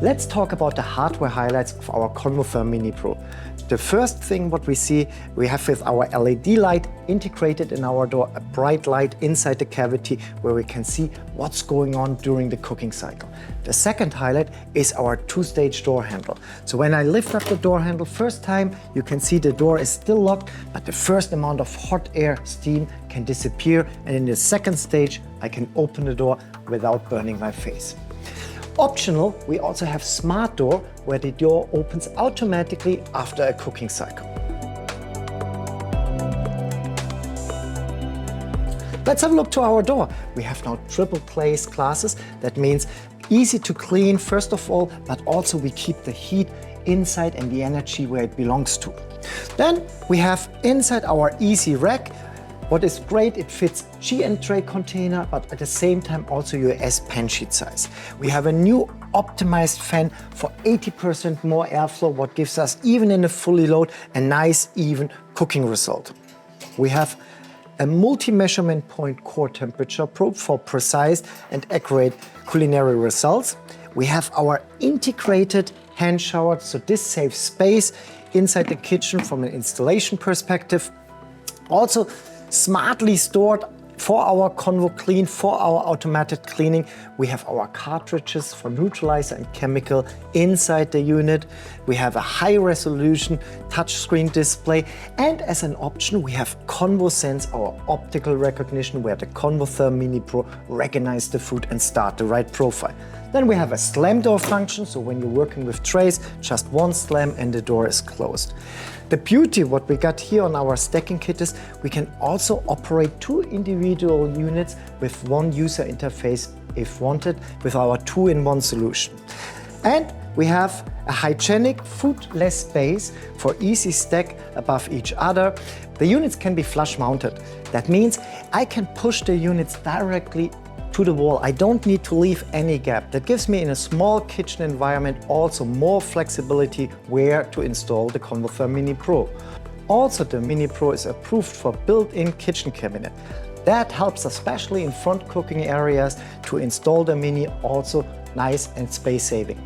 Let's talk about the hardware highlights of our Convotherm Mini Pro. The first thing what we see, we have with our LED light integrated in our door, a bright light inside the cavity where we can see what's going on during the cooking cycle. The second highlight is our two-stage door handle. So when I lift up the door handle first time, you can see the door is still locked, but the first amount of hot air, steam can disappear. And in the second stage, I can open the door without burning my face. Optional, we also have Smart Door, where the door opens automatically after a cooking cycle. Let's have a look to our door. We have now triple glazed glasses. That means easy to clean, first of all, but also we keep the heat inside and the energy where it belongs to. Then we have inside our easy rack. What is great, it fits GN tray container, but at the same time also US pan sheet size. We have a new optimized fan for 80% more airflow, what gives us, even in a fully load, a nice even cooking result. We have a multi-measurement point core temperature probe for precise and accurate culinary results. We have our integrated hand shower, so this saves space inside the kitchen from an installation perspective. Also, smartly stored for our ConvoClean, for our automated cleaning. We have our cartridges for neutralizer and chemical inside the unit. We have a high resolution touchscreen display. And as an option, we have ConvoSense, our optical recognition, where the Convotherm Mini Pro recognizes the food and start the right profile. Then we have a slam door function, so when you're working with trays, just one slam and the door is closed. The beauty what we got here on our stacking kit is we can also operate two individual units with one user interface if wanted, with our two-in-one solution. And we have a hygienic food-less space for easy stack above each other. The units can be flush mounted. That means I can push the units directly to the wall. I don't need to leave any gap. That gives me, in a small kitchen environment, also more flexibility where to install the Convotherm Mini Pro. Also, the Mini Pro is approved for built-in kitchen cabinet. That helps especially in front cooking areas to install the Mini, also nice and space saving.